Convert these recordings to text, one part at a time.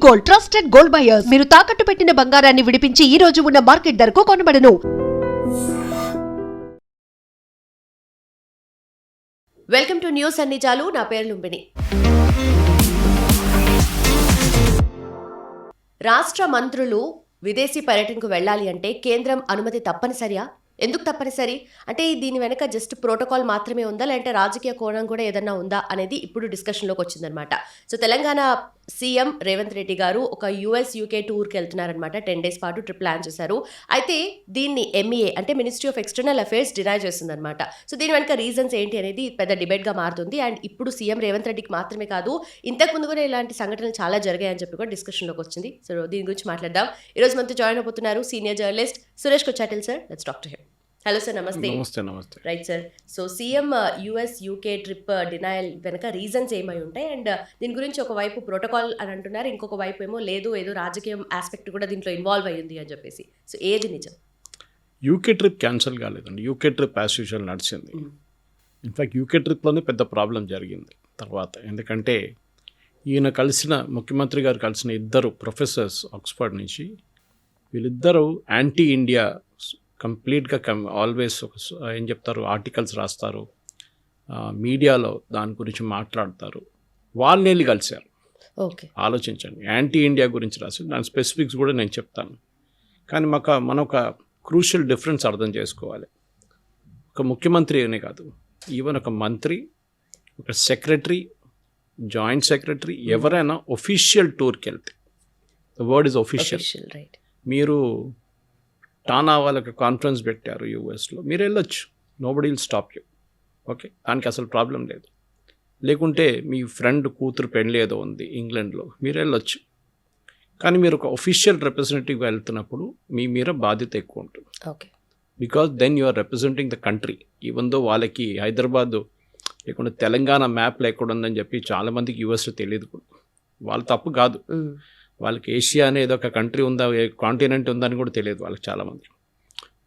Gold, trusted gold buyers. మీరు తాకట్టు పెట్టిన బంగారాన్ని విడిపించి ఈ రోజు ఉన్న మార్కెట్ ధరకు కొనబడను. వెల్కమ్ టు న్యూస్ అన్ని చాలు. నా పేరు లుంబిని. రాష్ట్ర మంత్రులు విదేశీ పర్యటనకు వెళ్ళాలి అంటే కేంద్రం అనుమతి తప్పనిసరియా? ఎందుకు తప్పనిసరి అంటే దీని వెనక జస్ట్ ప్రోటోకాల్ మాత్రమే ఉందా, లేదంటే రాజకీయ కోణం కూడా ఏదన్నా ఉందా అనేది ఇప్పుడు డిస్కషన్లోకి వచ్చిందనమాట. సో తెలంగాణ సీఎం రేవంత్ రెడ్డి గారు ఒక యూఎస్ యూకే టూర్కి వెళ్తున్నారనమాట. 10 days పాటు ట్రిప్ ప్లాన్ చేశారు. అయితే దీన్ని MEA అంటే ministry of external affairs deny చేస్తుందనమాట. సో దీని వెనక రీజన్స్ ఏంటి అనేది పెద్ద డిబేట్గా మారుతుంది. అండ్ ఇప్పుడు సీఎం రేవంత్ రెడ్డికి మాత్రమే కాదు, ఇంతకుముందు కూడా ఇలాంటి సంఘటనలు చాలా జరిగాయని చెప్పి కూడా డిస్కషన్లోకి వచ్చింది. సో దీని గురించి మాట్లాడదాం. ఈరోజు మనతో జాయిన్ అయిపోతున్నారు senior journalist Suresh Kochattil sir. Let's talk to him. Hello sir, namaste. Namaste. Right sir. So CM US UK trip denial వెనక రీజన్స్ ఏమై ఉంటాయి? అండ్ దీని గురించి ఒకవైపు ప్రోటోకాల్ అని అంటున్నారు, ఇంకొక వైపు ఏమో లేదు ఏదో రాజకీయం ఆస్పెక్ట్ కూడా దీంట్లో ఇన్వాల్వ్ అయ్యింది అని చెప్పేసి. సో ఏది నిజం? యూకే ట్రిప్ క్యాన్సిల్ కాలేదండి. యూకే ట్రిప్ యాజ్ యూజువల్ నడిచింది. ఇన్ఫ్యాక్ట్ యూకే ట్రిప్లోనే పెద్ద ప్రాబ్లం జరిగింది తర్వాత. ఎందుకంటే ఈయన ముఖ్యమంత్రి గారు కలిసిన ఇద్దరు ప్రొఫెసర్స్ ఆక్స్ఫర్డ్ నుంచి, వీళ్ళిద్దరూ యాంటీ ఇండియా కంప్లీట్గా ఆల్వేస్ ఏం చెప్తారు, ఆర్టికల్స్ రాస్తారు, మీడియాలో దాని గురించి మాట్లాడతారు. వాళ్ళని వెళ్ళి కలిశారు. ఓకే, ఆలోచించండి. యాంటీ ఇండియా గురించి రాసి దాని స్పెసిఫిక్స్ కూడా నేను చెప్తాను. కానీ మనం ఒక క్రూషియల్ డిఫరెన్స్ అర్థం చేసుకోవాలి. ఒక ముఖ్యమంత్రి అనే కాదు, ఈవెన్ ఒక మంత్రి, ఒక సెక్రటరీ, జాయింట్ సెక్రటరీ ఎవరైనా ఒఫీషియల్ టూర్కి వెళ్తే, ద వర్డ్ ఇస్ ఒఫీషియల్. మీరు టానా వాళ్ళకి కాన్ఫరెన్స్ పెట్టారు యూఎస్లో, మీరు వెళ్ళొచ్చు, nobody will stop you. Okay, దానికి అసలు ప్రాబ్లం లేదు. లేకుంటే మీ ఫ్రెండ్ కూతురు పెళ్ళి ఏదో ఉంది ఇంగ్లాండ్లో, మీరు వెళ్ళొచ్చు. కానీ మీరు ఒక ఒఫీషియల్ రిప్రజెంటేటివ్ వెళ్తున్నప్పుడు మీ మీద బాధ్యత ఎక్కువ ఉంటుంది. Okay, because then you are representing the country. Even though వాళ్ళకి హైదరాబాద్ లేకుండా తెలంగాణ మ్యాప్లో ఎక్కడ ఉందని చెప్పి చాలామందికి యూఎస్లో తెలియదు కూడా. వాళ్ళ తప్పు కాదు, వాళ్ళకి ఏషియా అనేది ఒక కంట్రీ ఉందా, కాంటినెంట్ ఉందని కూడా తెలియదు వాళ్ళకి చాలామంది.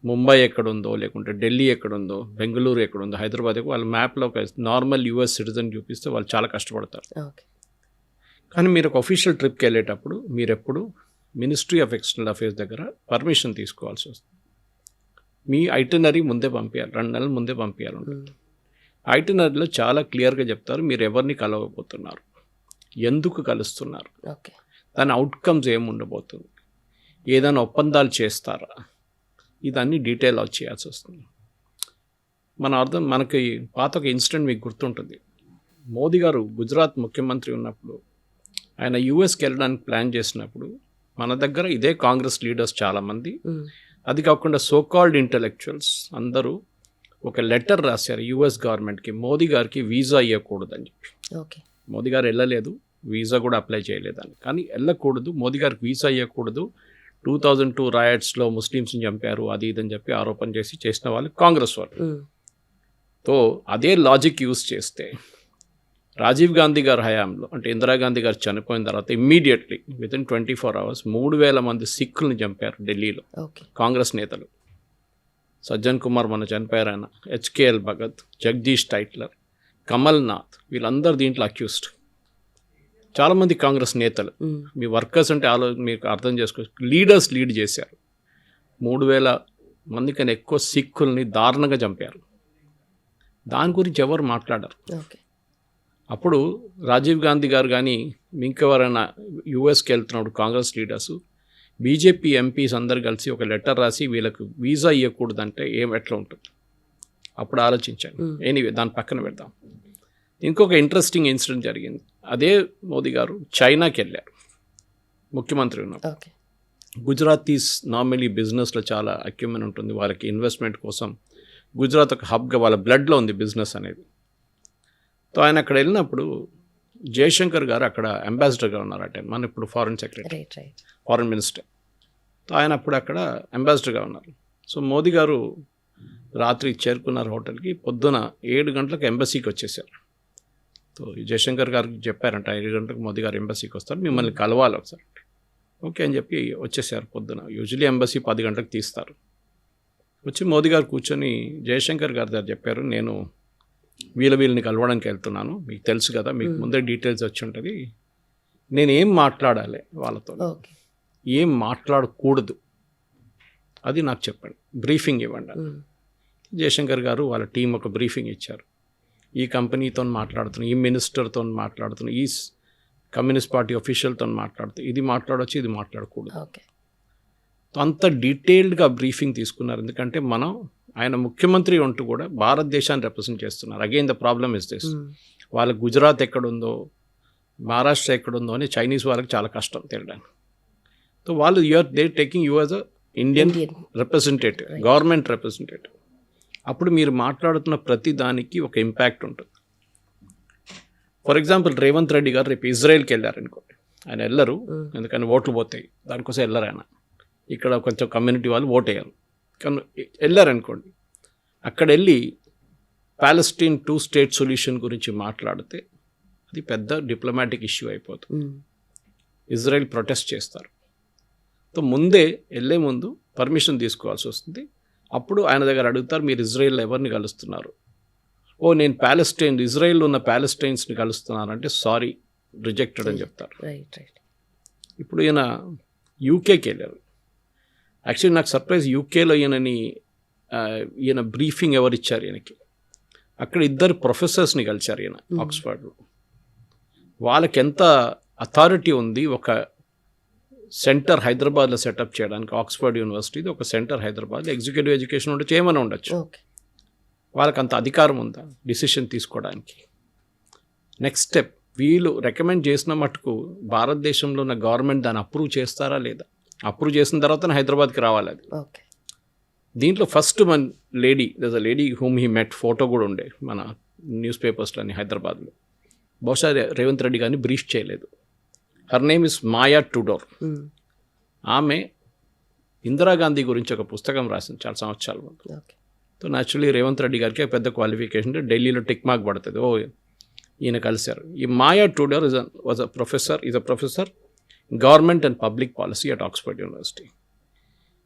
ముంబై ఎక్కడుందో, లేకుంటే ఢిల్లీ ఎక్కడుందో, బెంగళూరు ఎక్కడుందో, హైదరాబాద్ వాళ్ళ మ్యాప్లో ఒక నార్మల్ యూఎస్ సిటిజన్ చూపిస్తే వాళ్ళు చాలా కష్టపడతారు. కానీ మీరు ఒక ఒఫీషియల్ ట్రిప్కి వెళ్ళేటప్పుడు మీరు ఎప్పుడు మినిస్ట్రీ ఆఫ్ ఎక్స్టర్నల్ అఫైర్స్ దగ్గర పర్మిషన్ తీసుకోవాల్సి వస్తుంది. మీ ఐటినరీ ముందే పంపించాలి, 2 నెలల ముందే పంపించాలి. ఐటినరీలో చాలా క్లియర్గా చెప్తారు మీరు ఎవరిని కలవబోతున్నారు, ఎందుకు కలుస్తున్నారు, దాని అవుట్కమ్స్ ఏముండబోతుంది, ఏదైనా ఒప్పందాలు చేస్తారా, ఇదన్నీ డీటెయిల్ చేయాల్సి వస్తుంది. మనకి పాత ఒక ఇన్సిడెంట్ మీకు గుర్తుంటుంది. మోదీ గారు గుజరాత్ ముఖ్యమంత్రి ఉన్నప్పుడు ఆయన యూఎస్కి వెళ్ళడానికి ప్లాన్ చేసినప్పుడు మన దగ్గర ఇదే కాంగ్రెస్ లీడర్స్ చాలామంది, అది కాకుండా సోకాల్డ్ ఇంటలెక్చువల్స్ అందరూ ఒక లెటర్ రాశారు యూఎస్ గవర్నమెంట్కి, మోదీ గారికి వీసా ఇవ్వకూడదని చెప్పి. మోదీ గారు వెళ్ళలేదు, వీసా కూడా అప్లై చేయలేదని. కానీ వెళ్ళకూడదు, మోదీ గారికి వీసా ఇవ్వకూడదు, 2002 రాయట్స్లో ముస్లిమ్స్ని చంపారు, అది ఇదని చెప్పి ఆరోపణ చేసిన వాళ్ళు కాంగ్రెస్ వాళ్ళు. తో అదే లాజిక్ యూజ్ చేస్తే రాజీవ్ గాంధీ గారి హయాంలో, అంటే ఇందిరాగాంధీ గారు చనిపోయిన తర్వాత ఇమ్మీడియట్లీ వితిన్ 24 hours 3,000 మంది సిక్కుల్ని చంపారు ఢిల్లీలో కాంగ్రెస్ నేతలు. సజ్జన్ కుమార్ మన చనిపోయారు, ఆయన HKL భగత్, జగదీష్ టైట్లర్, కమల్ నాథ్, వీళ్ళందరూ దీంట్లో అక్యూస్డ్. చాలామంది కాంగ్రెస్ నేతలు, మీ వర్కర్స్ అంటే మీకు అర్థం చేసుకోవచ్చు, లీడర్స్ లీడ్ చేశారు. 3,000 మంది కన్నా ఎక్కువ సిక్కుల్ని దారుణంగా చంపారు. దాని గురించి ఎవరు మాట్లాడారు? అప్పుడు రాజీవ్ గాంధీ గారు కానీ ఇంకెవరైనా యూఎస్కి వెళ్తున్నప్పుడు కాంగ్రెస్ లీడర్స్, బీజేపీ ఎంపీస్ అందరు కలిసి ఒక లెటర్ రాసి వీళ్ళకు వీసా ఇవ్వకూడదంటే ఎట్లా ఉంటుంది? అప్పుడు ఆలోచించాను. ఎనీవే, దాని పక్కన పెడదాం. ఇంకొక ఇంట్రెస్టింగ్ ఇన్సిడెంట్ జరిగింది. అదే మోదీ గారు చైనాకి వెళ్ళారు ముఖ్యమంత్రి ఉన్నప్పుడు. గుజరాతీస్ నార్మలీ బిజినెస్లో చాలా అక్యూమెన్ ఉంటుంది, వాళ్ళకి ఇన్వెస్ట్మెంట్ కోసం గుజరాత్ ఒక హబ్గా వాళ్ళ బ్లడ్లో ఉంది బిజినెస్ అనేది. సో ఆయన అక్కడ వెళ్ళినప్పుడు జయశంకర్ గారు అక్కడ అంబాసిడర్గా ఉన్నారు. మన ఇప్పుడు foreign secretary, foreign minister. So ఆయన అప్పుడు అక్కడ అంబాసిడర్గా ఉన్నారు. సో మోదీ గారు రాత్రి చేరుకున్నారు హోటల్కి, పొద్దున 7 గంటలకు ఎంబసీకి వచ్చేసారు. సో జయశంకర్ గారికి చెప్పారంట 5 గంటలకు మోదీ గారు ఎంబసీకి వస్తారు, మిమ్మల్ని కలవాలి ఒకసారి. ఓకే అని చెప్పి వచ్చేసారు పొద్దున. యూజువలీ ఎంబసీ 10 గంటలకు తీస్తారు. వచ్చి మోదీ గారు కూర్చొని జయశంకర్ గారి దగ్గర చెప్పారు, నేను వీళ్ళని కలవడానికి వెళ్తున్నాను, మీకు తెలుసు కదా, మీకు ముందే డీటెయిల్స్ వచ్చి ఉంటుంది, నేనేం మాట్లాడాలి వాళ్ళతో, ఓకే. ఏం మాట్లాడకూడదు, అది నాకు చెప్పండి, బ్రీఫింగ్ ఇవ్వండి. జయశంకర్ గారు వాళ్ళ టీం ఒక బ్రీఫింగ్ ఇచ్చారు. ఈ కంపెనీతో మాట్లాడుతున్నాం, ఈ మినిస్టర్తో మాట్లాడుతున్నాం, ఈ కమ్యూనిస్ట్ పార్టీ అఫీషియల్తో మాట్లాడుతున్నాం, ఇది మాట్లాడవచ్చు, ఇది మాట్లాడకూడదు. ఓకే. అంత డీటెయిల్డ్గా బ్రీఫింగ్ తీసుకున్నారు. ఎందుకంటే మనం ఆయన ముఖ్యమంత్రి అంటూ కూడా భారతదేశాన్ని రిప్రజెంట్ చేస్తున్నారు. Again the problem is this, వాళ్ళ గుజరాత్ ఎక్కడుందో, మహారాష్ట్ర ఎక్కడుందో అని చైనీస్ వాళ్ళకి చాలా కష్టం తెలియడానికి. సో వాళ్ళు they taking you as a Indian representative, government representative. అప్పుడు మీరు మాట్లాడుతున్న ప్రతి దానికి ఒక ఇంపాక్ట్ ఉంటుంది. ఫర్ ఎగ్జాంపుల్ రేవంత్ రెడ్డి గారు రేపు ఇజ్రాయెల్కి వెళ్ళారనుకోండి, ఆయన వెళ్ళరు, ఎందుకని ఓట్లు పోతాయి, దానికోసం వెళ్ళరు ఆయన. ఇక్కడ కొంచెం కమ్యూనిటీ వాళ్ళు ఓట్ వేయాలి, కానీ వెళ్ళారనుకోండి, అక్కడ వెళ్ళి ప్యాలెస్టీన్ 2 స్టేట్ సొల్యూషన్ గురించి మాట్లాడితే అది పెద్ద డిప్లొమాటిక్ ఇష్యూ అయిపోతుంది. ఇజ్రాయెల్ ప్రొటెస్ట్ చేస్తారు. సో ముందే వెళ్ళే ముందు పర్మిషన్ తీసుకోవాల్సి వస్తుంది. అప్పుడు ఆయన దగ్గర అడుగుతారు, మీరు ఇజ్రాయెల్లో ఎవరిని కలుస్తున్నారు? ఓ నేను ఇజ్రాయెల్లో ఉన్న ప్యాలెస్టైన్స్ని కలుస్తున్నానంటే సారీ, రిజెక్టెడ్ అని చెప్తారు. ఇప్పుడు ఈయన యూకేకి వెళ్ళారు. యాక్చువల్లీ నాకు సర్ప్రైజ్, యూకేలో ఈయన బ్రీఫింగ్ ఎవరు ఇచ్చారు ఈయనకి? అక్కడ 2 ప్రొఫెసర్స్ని కలిశారు ఈయన ఆక్స్ఫర్డ్లో. వాళ్ళకి ఎంత అథారిటీ ఉంది ఒక సెంటర్ హైదరాబాద్లో సెటప్ చేయడానికి. ఆక్స్ఫర్డ్ యూనివర్సిటీది ఒక సెంటర్ హైదరాబాద్లో ఎగ్జిక్యూటివ్ ఎడ్యుకేషన్ ఉంటే చేయమని ఉండొచ్చు. వాళ్ళకి అంత అధికారం ఉందా డిసిషన్ తీసుకోవడానికి? నెక్స్ట్ స్టెప్, వీళ్ళు రికమెండ్ చేసిన మటుకు భారతదేశంలో ఉన్న గవర్నమెంట్ దాన్ని అప్రూవ్ చేస్తారా లేదా? అప్రూవ్ చేసిన తర్వాత హైదరాబాద్కి రావాలి అది. దీంట్లో ఫస్ట్ మన lady whom he met, photo కూడా ఉండే మన న్యూస్ పేపర్స్లోని హైదరాబాద్లో. బహుశా రేవంత్ రెడ్డి గారిని బ్రీఫ్ చేయలేదు. హర్ నేమ్ ఇస్ మాయా టుడోర్. ఆమె ఇందిరాగాంధీ గురించి ఒక పుస్తకం రాసింది చాలా సంవత్సరాల ముందు. సో న్యాచురలీ రేవంత్ రెడ్డి గారికి పెద్ద క్వాలిఫికేషన్, ఢిల్లీలో టిక్ మార్క్ పడుతుంది. ఓ ఈయన కలిశారు. ఈ Maya Tudor is a professor government and public policy at Oxford university.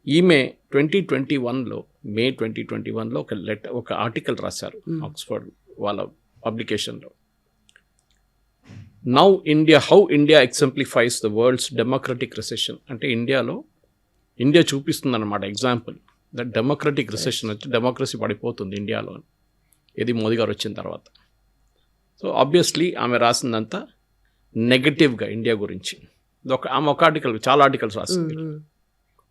ఈమె 2021లో మే 2021లో ఒక ఆర్టికల్ రాశారు ఆక్స్ఫర్డ్ వాళ్ళ పబ్లికేషన్లో. How India exemplifies the world's democratic recession. అంటే ఇండియా చూపిస్తుందన్నమాట ఎగ్జాంపుల్ దట్ డెమోక్రటిక్ రిసెషన్ వచ్చి డెమోక్రసీ పడిపోతుంది ఇండియాలో, ఇది మోదీ గారు వచ్చిన తర్వాత. సో ఆబ్వియస్లీ ఆమె రాసిందంతా నెగటివ్గా ఇండియా గురించి. ఆమె ఒక ఆర్టికల్, చాలా ఆర్టికల్స్ రాసింది.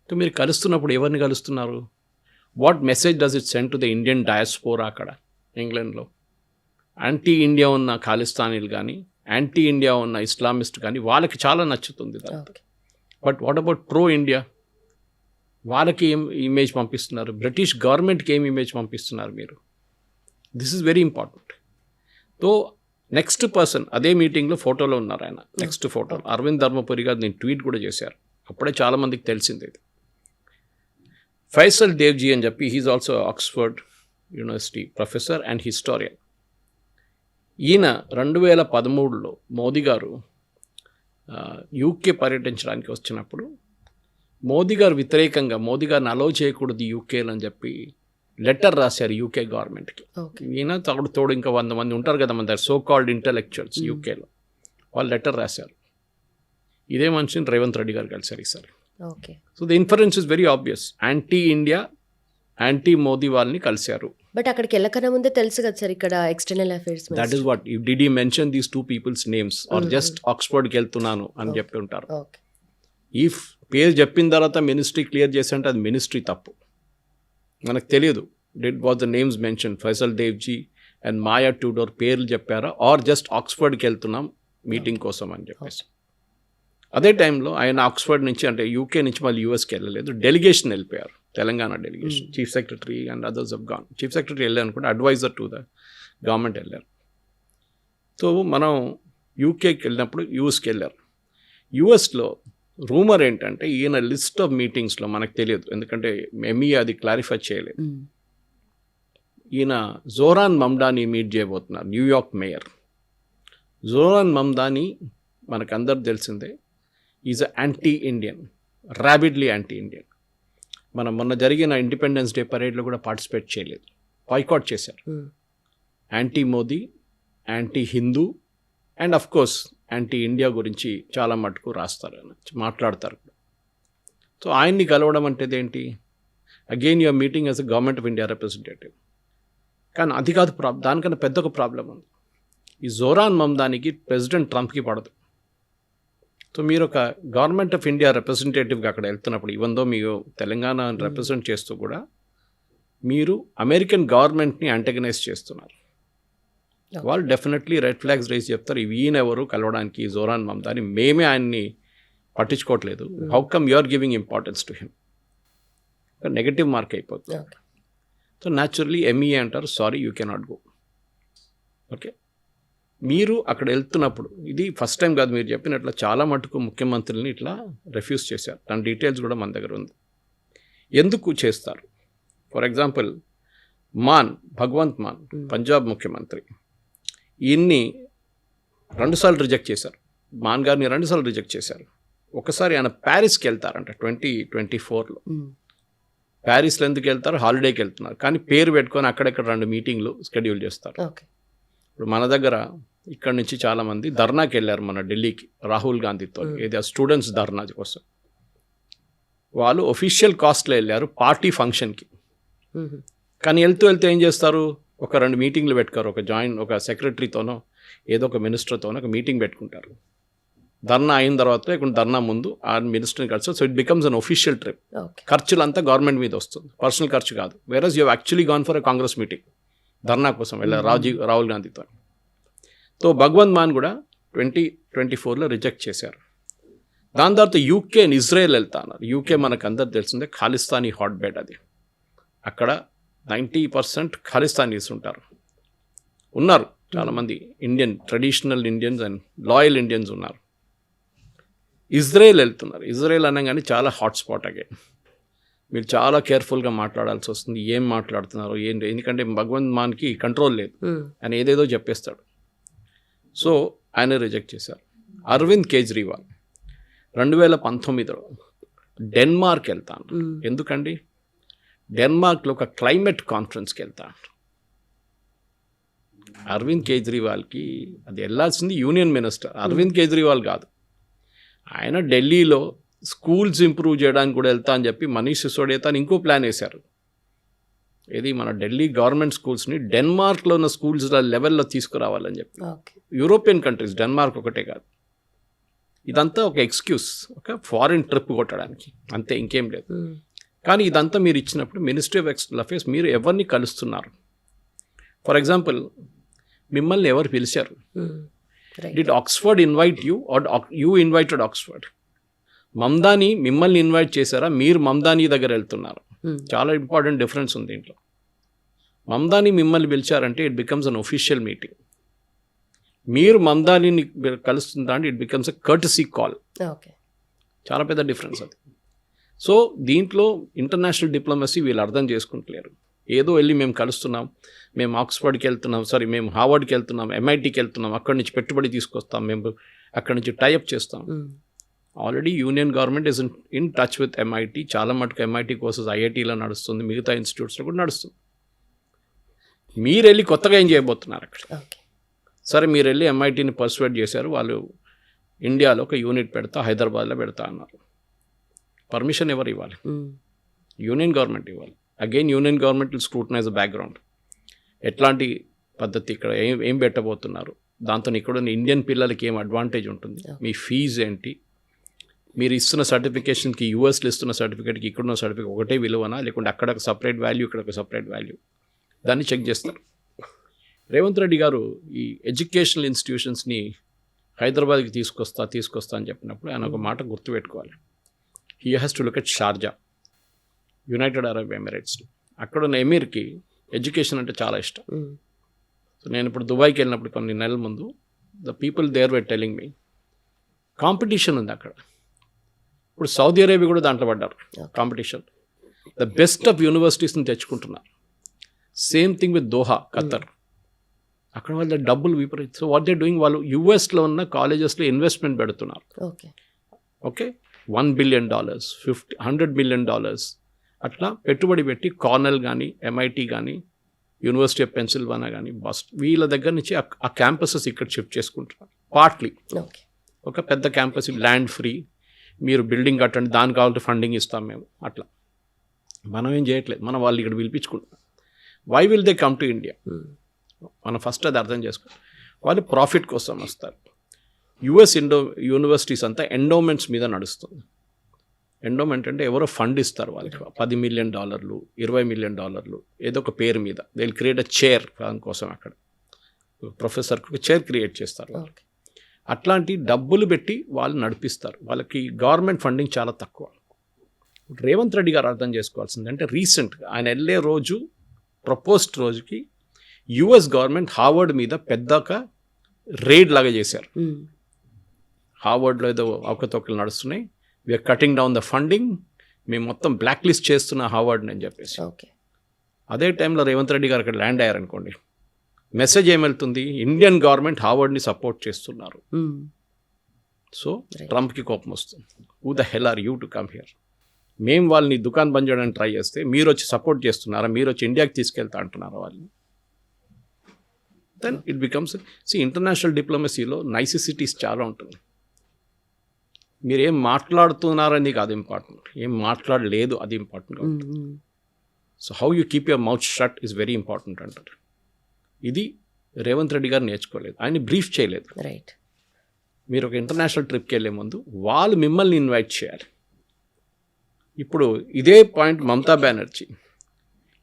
సో మీరు కలుస్తున్నప్పుడు ఎవరిని కలుస్తున్నారు? What message does it send to the Indian diaspora అక్కడ ఇంగ్లాండ్లో? యాంటీ ఇండియా ఉన్న ఖాలిస్తానీలు కానీ, యాంటీ ఇండియా ఉన్న ఇస్లామిస్ట్ కానీ వాళ్ళకి చాలా నచ్చుతుంది. But what about pro India? వాళ్ళకి ఏం ఇమేజ్ పంపిస్తున్నారు? బ్రిటిష్ గవర్నమెంట్కి ఏం ఇమేజ్ పంపిస్తున్నారు మీరు? This is very important. So next person అదే మీటింగ్లో ఫోటోలో ఉన్నారు ఆయన. నెక్స్ట్ ఫోటో అరవింద్ ధర్మపురి గారు నేను ట్వీట్ కూడా చేశారు. అప్పుడే చాలామందికి తెలిసింది ఇది. ఫైసల్ దేవ్జీ అని చెప్పి, he's also Oxford University professor and historian. ఈయన 2013లో మోదీ గారు యూకే పర్యటించడానికి వచ్చినప్పుడు మోదీ గారు వ్యతిరేకంగా, మోదీ గారిని అలౌ చేయకూడదు యూకేలో అని చెప్పి లెటర్ రాశారు యూకే గవర్నమెంట్కి. ఈయన తోడు ఇంకా 100 మంది ఉంటారు కదా మన దగ్గర, సో కాల్డ్ ఇంటలెక్చువల్స్ యూకేలో, వాళ్ళు లెటర్ రాశారు. ఇదే మనిషిని రేవంత్ రెడ్డి గారు కలిసారు ఈసారి. So the inference is very obvious. Anti India, anti Modi వాళ్ళని కలిశారు. బట్ అక్కడికి వెళ్ళకన్నా ముందే తెలుసు కదా సార్ ఇక్కడ external affairs. That is what did you mention these 2 people's names are just ఆక్స్ఫర్డ్కి వెళ్తున్నాను అని చెప్పి ఉంటారు. ఈ పేరు చెప్పిన తర్వాత మినిస్ట్రీ క్లియర్ చేసంటే అది మినిస్ట్రీ తప్పు. మనకు తెలియదు did was the names mention, Faisal Devji and Maya Tudor పేర్లు చెప్పారా, ఆర్ జస్ట్ ఆక్స్ఫర్డ్కి వెళ్తున్నాం మీటింగ్ కోసం అని చెప్పేసి. అదే టైంలో ఆయన ఆక్స్ఫర్డ్ నుంచి, అంటే యూకే నుంచి మళ్ళీ యూఎస్కి వెళ్ళలేదు, డెలిగేషన్ వెళ్ళిపోయారు, Telangana delegation. Chief secretary and others have gone. Chief secretary వెళ్ళారు అనుకుంటే అడ్వైజర్ టు ద గవర్నమెంట్ వెళ్ళారు. సో మనం యూకేకి వెళ్ళినప్పుడు యూఎస్కి వెళ్ళారు. యూఎస్లో రూమర్ ఏంటంటే ఈయన లిస్ట్ ఆఫ్ మీటింగ్స్లో మనకు తెలియదు, ఎందుకంటే ఎంఈ అది క్లారిఫై చేయలేదు. ఈయన జోరాన్ మమ్దాని మీట్ చేయబోతున్నారు, న్యూయార్క్ మేయర్. జోరాన్ మమ్దాని మనకందరు తెలిసిందే, is a anti Indian, rabidly anti Indian. మనం మొన్న జరిగిన ఇండిపెండెన్స్ డే పరేడ్లో కూడా పార్టిసిపేట్ చేయలేదు, బాయ్కాట్ చేశారు. Anti Modi, anti Hindu and of course anti India గురించి చాలా మటుకు రాస్తారు, మాట్లాడతారు. సో ఆయన్ని కలవడం అంటే ఏంటి? Again you're meeting as a Government of India representative. కానీ అది కాదు ప్రాబ్లం, దానికన్నా పెద్ద ఒక ప్రాబ్లం ఉంది. ఈ జోరాన్ మమ్దానికి ప్రెసిడెంట్ ట్రంప్కి పడదు. సో మీరు ఒక గవర్నమెంట్ ఆఫ్ ఇండియా రిప్రజెంటేటివ్గా అక్కడ వెళ్తున్నప్పుడు, ఈవెన్ దో మీరు తెలంగాణ రిప్రజెంట్ చేస్తూ కూడా మీరు అమెరికన్ గవర్నమెంట్ని యాంటగనైజ్ చేస్తున్నారు. వాళ్ళు డెఫినెట్లీ రెడ్ ఫ్లాగ్స్ రేస్ చెప్తారు, ఈయన ఎవరు కలవడానికి జోరాన్ మమ్దాని, మేమే ఆయన్ని పట్టించుకోవట్లేదు, how come you are giving importance to him, negative mark అయిపోతుంది. సో న్యాచురల్లీ ఎంఈఏ అంటారు, sorry you cannot go. Okay, మీరు అక్కడ వెళ్తున్నప్పుడు ఇది ఫస్ట్ టైం కాదు, మీరు చెప్పినట్లు చాలా మటుకు ముఖ్యమంత్రులని ఇట్లా రిఫ్యూజ్ చేశారు. దాని డీటెయిల్స్ కూడా మన దగ్గర ఉంది. ఎందుకు చేస్తారు? ఫర్ ఎగ్జాంపుల్ భగవంత్ మాన్ పంజాబ్ ముఖ్యమంత్రి, ఈయన్ని 2 సార్లు రిజెక్ట్ చేశారు. మాన్ గారిని 2 సార్లు రిజెక్ట్ చేశారు. ఒకసారి ఆయన ప్యారిస్కి వెళ్తారంట 2024లో. ప్యారిస్లో ఎందుకు వెళ్తారు? హాలిడేకి వెళ్తున్నారు, కానీ పేరు పెట్టుకొని అక్కడెక్కడ 2 మీటింగ్లు షెడ్యూల్ చేస్తారు. ఇప్పుడు మన దగ్గర ఇక్కడ నుంచి చాలామంది ధర్నాకి వెళ్ళారు మన ఢిల్లీకి రాహుల్ గాంధీతో, ఏదో స్టూడెంట్స్ ధర్నా కోసం. వాళ్ళు ఒఫీషియల్ కాస్ట్లో వెళ్ళారు పార్టీ ఫంక్షన్కి. కానీ వెళ్తూ ఏం చేస్తారు? ఒక 2 మీటింగ్లు పెట్టుకోరు. ఒక సెక్రటరీతోనో ఏదో ఒక మినిస్టర్తోనో ఒక మీటింగ్ పెట్టుకుంటారు. ధర్నా అయిన తర్వాత ఇక్కడ ధర్నా ముందు ఆ మినిస్టర్ని కలిసి, so it becomes an official trip. ఖర్చులంతా గవర్నమెంట్ మీద వస్తుంది, పర్సనల్ ఖర్చు కాదు. Whereas you actually gone for a Congress meeting, dharna కోసం వెళ్ళారు రాహుల్ గాంధీతో. సో భగవంత్ మాన్ కూడా 2024లో రిజెక్ట్ చేశారు. దాని తర్వాత యూకే అండ్ ఇజ్రాయెల్ వెళ్తా అన్నారు. యూకే మనకు అందరు తెలిసిందే ఖాలిస్తానీ హాట్ బెడ్, అది అక్కడ 90% ఖాలిస్తానీస్ ఉన్నారు చాలామంది Indian, traditional Indians and loyal Indians ఉన్నారు. ఇజ్రాయెల్ వెళ్తున్నారు. ఇజ్రాయెల్ అనగానే చాలా హాట్స్పాట్. అగే మీరు చాలా కేర్ఫుల్గా మాట్లాడాల్సి వస్తుంది, ఏం మాట్లాడుతున్నారు ఏంటి, ఎందుకంటే భగవంత్ మాన్కి కంట్రోల్ లేదు, ఆయన ఏదేదో చెప్పేస్తాడు. సో ఆయన రిజెక్ట్ చేశారు. అరవింద్ కేజ్రీవాల్ 2019లో డెన్మార్క్ వెళ్తాను. ఎందుకండి? డెన్మార్క్లో ఒక క్లైమేట్ కాన్ఫరెన్స్కి వెళ్తాను. అరవింద్ కేజ్రీవాల్కి అది వెళ్ళాల్సింది యూనియన్ మినిస్టర్, అరవింద్ కేజ్రీవాల్ కాదు. ఆయన ఢిల్లీలో స్కూల్స్ ఇంప్రూవ్ చేయడానికి కూడా వెళ్తా అని చెప్పి మనీష్ సిసోడియా అని ఇంకో ప్లాన్ వేశారు. ఇది మన ఢిల్లీ గవర్నమెంట్ స్కూల్స్ని డెన్మార్క్లో ఉన్న స్కూల్స్ లెవెల్లో తీసుకురావాలని చెప్పి. యూరోపియన్ కంట్రీస్, డెన్మార్క్ ఒకటే కాదు. ఇదంతా ఒక ఎక్స్క్యూస్, ఒక ఫారిన్ ట్రిప్ కొట్టడానికి, అంతే, ఇంకేం లేదు. కానీ ఇదంతా మీరు ఇచ్చినప్పుడు మినిస్ట్రీ ఆఫ్ ఎక్స్టర్నల్ అఫేర్స్ మీరు ఎవరిని కలుస్తున్నారు? ఫర్ ఎగ్జాంపుల్ మిమ్మల్ని ఎవరు పిలిచారు? Did Oxford invite you are you invited Oxford? Mamdani మిమ్మల్ని ఇన్వైట్ చేశారా, మీరు మమ్దాని దగ్గర వెళ్తున్నారు? చాలా ఇంపార్టెంట్ డిఫరెన్స్ ఉంది దీంట్లో. మమ్దాని మిమ్మల్ని పిలిచారంటే it becomes an official meeting. మీరు మమ్దానిని కలుస్తుందా అంటే it becomes a courtesy call. చాలా పెద్ద డిఫరెన్స్ అది. సో దీంట్లో ఇంటర్నేషనల్ డిప్లొమసీ వీళ్ళు అర్థం చేసుకుంటలేరు. ఏదో వెళ్ళి మేము కలుస్తున్నాం, మేము ఆక్స్ఫర్డ్కి వెళ్తున్నాం, మేము హార్వర్డ్కి వెళ్తున్నాం, MITకి వెళ్తున్నాం, అక్కడి నుంచి పెట్టుబడి తీసుకొస్తాం, మేము అక్కడి నుంచి టైఅప్ చేస్తాం. Already union government is in touch with MIT. చాలా మటుకు MIT కోర్సెస్ IITలో నడుస్తుంది, మిగతా ఇన్స్టిట్యూట్స్లో కూడా నడుస్తుంది. మీరు వెళ్ళి కొత్తగా ఏం చేయబోతున్నారు అక్కడ? సరే, మీరు వెళ్ళి MITని పర్సువేట్ చేశారు, వాళ్ళు ఇండియాలో ఒక యూనిట్ పెడతా, హైదరాబాద్లో పెడతా అన్నారు. పర్మిషన్ ఎవరు ఇవ్వాలి? యూనియన్ గవర్నమెంట్ ఇవ్వాలి. Again union government will scrutinise background. ఎట్లాంటి పద్ధతి, ఇక్కడ ఏం పెట్టబోతున్నారు, దాంతో ఇక్కడ ఇండియన్ పిల్లలకి ఏం అడ్వాంటేజ్ ఉంటుంది, మీ ఫీజు ఏంటి, మీరు ఇస్తున్న సర్టిఫికేషన్కి యూఎస్లో ఇస్తున్న సర్టిఫికేట్కి ఇక్కడున్న సర్టిఫికేట్ ఒకటే విలువనా, లేకుంటే అక్కడ ఒక సపరేట్ వాల్యూ ఇక్కడ ఒక సపరేట్ వాల్యూ, దాన్ని చెక్ చేస్తారు. రేవంత్ రెడ్డి గారు ఈ ఎడ్యుకేషనల్ ఇన్స్టిట్యూషన్స్ని హైదరాబాద్కి తీసుకొస్తా అని చెప్పినప్పుడు ఆయన ఒక మాట గుర్తుపెట్టుకోవాలి. He has to look at Sharjah, United Arab Emirates. అక్కడ ఉన్న ఎమీర్కి ఎడ్యుకేషన్ అంటే చాలా ఇష్టం. సో నేను ఇప్పుడు దుబాయ్కి వెళ్ళినప్పుడు కొన్ని నెలల ముందు the people there were telling me competition ఉంది అక్కడ. ఇప్పుడు సౌదీ అరేబియా కూడా దాంట్లో పడ్డారు కాంపిటీషన్. ద బెస్ట్ ఆఫ్ యూనివర్సిటీస్ని తెచ్చుకుంటున్నారు. Same thing with Doha, Qatar. అక్కడ వాళ్ళ డబ్బులు విపరీత. సో వాట్ దే డూయింగ్, వాళ్ళు యూఎస్లో ఉన్న కాలేజెస్లో ఇన్వెస్ట్మెంట్ పెడుతున్నారు. ఓకే, $1 billion, $100 million అట్లా పెట్టుబడి పెట్టి కార్నెల్ కానీ, MIT కానీ, యూనివర్సిటీ ఆఫ్ పెన్సిల్వానియా కానీ, వీళ్ళ దగ్గర నుంచి ఆ క్యాంపసెస్ ఇక్కడ షిఫ్ట్ చేసుకుంటున్నారు. Partly okay. ఒక పెద్ద క్యాంపస్ ల్యాండ్ ఫ్రీ, మీరు బిల్డింగ్ కట్టండి, దానికి కావాలంటే ఫండింగ్ ఇస్తాం మేము. అట్లా మనం ఏం చేయట్లేదు, మనం వాళ్ళు ఇక్కడ పిలిపించుకుంటాం. Why will they come to India? మనం ఫస్ట్ అది అర్థం చేసుకోవాలి. వాళ్ళు ప్రాఫిట్ కోసం వస్తారు. యుఎస్ యూనివర్సిటీస్ అంతా ఎండోమెంట్స్ మీద నడుస్తుంది. ఎండోమెంట్ అంటే ఎవరో ఫండ్ ఇస్తారు వాళ్ళకి, $10 million, $20 million, ఏదో ఒక పేరు మీద. They will create a chair దానికోసం. అక్కడ ప్రొఫెసర్కి ఒక చైర్ క్రియేట్ చేస్తారు. అట్లాంటి డబ్బులు పెట్టి వాళ్ళు నడిపిస్తారు. వాళ్ళకి గవర్నమెంట్ ఫండింగ్ చాలా తక్కువ. రేవంత్ రెడ్డి గారు అర్థం చేసుకోవాల్సింది అంటే రీసెంట్గా ఆయన వెళ్ళే రోజు, ప్రపోజ్డ్ రోజుకి యుఎస్ గవర్నమెంట్ హార్వర్డ్ మీద పెద్దక రేడ్ లాగా చేశారు. హార్వర్డ్లో ఏదో అవకతవకలు నడుస్తున్నాయి, we're cutting down the funding, మేము మొత్తం బ్లాక్ లిస్ట్ చేస్తున్న హార్వర్డ్ని అని చెప్పేసి. అదే టైంలో రేవంత్ రెడ్డి గారు అక్కడ ల్యాండ్ అయ్యారనుకోండి, మెసేజ్ ఏమెళ్తుంది? ఇండియన్ గవర్నమెంట్ హార్వర్డ్ని సపోర్ట్ చేస్తున్నారు. సో ట్రంప్కి కోపం వస్తుంది. Who the hell are you to come here? మేము వాళ్ళని దుకాణం బంద్ చేయడానికి ట్రై చేస్తే మీరు వచ్చి సపోర్ట్ చేస్తున్నారా? మీరు వచ్చి ఇండియాకి తీసుకెళ్తా అంటున్నారా వాళ్ళని? దెన్ ఇట్ బికమ్స్ ఇంటర్నేషనల్ డిప్లొమసీలో నైసిసిటీస్ చాలా ఉంటుంది. మీరు ఏం మాట్లాడుతున్నారని కాదు ఇంపార్టెంట్, ఏం మాట్లాడలేదు అది important. So how you keep your mouth shut is very important అంటారు. ఇది రేవంత్ రెడ్డి గారు నేర్చుకోలేదు, ఆయన బ్రీఫ్ చేయలేదు. రైట్. మీరు ఒక ఇంటర్నేషనల్ ట్రిప్కి వెళ్ళే ముందు వాళ్ళు మిమ్మల్ని ఇన్వైట్ చేయాలి. ఇప్పుడు ఇదే పాయింట్ మమతా బెనర్జీ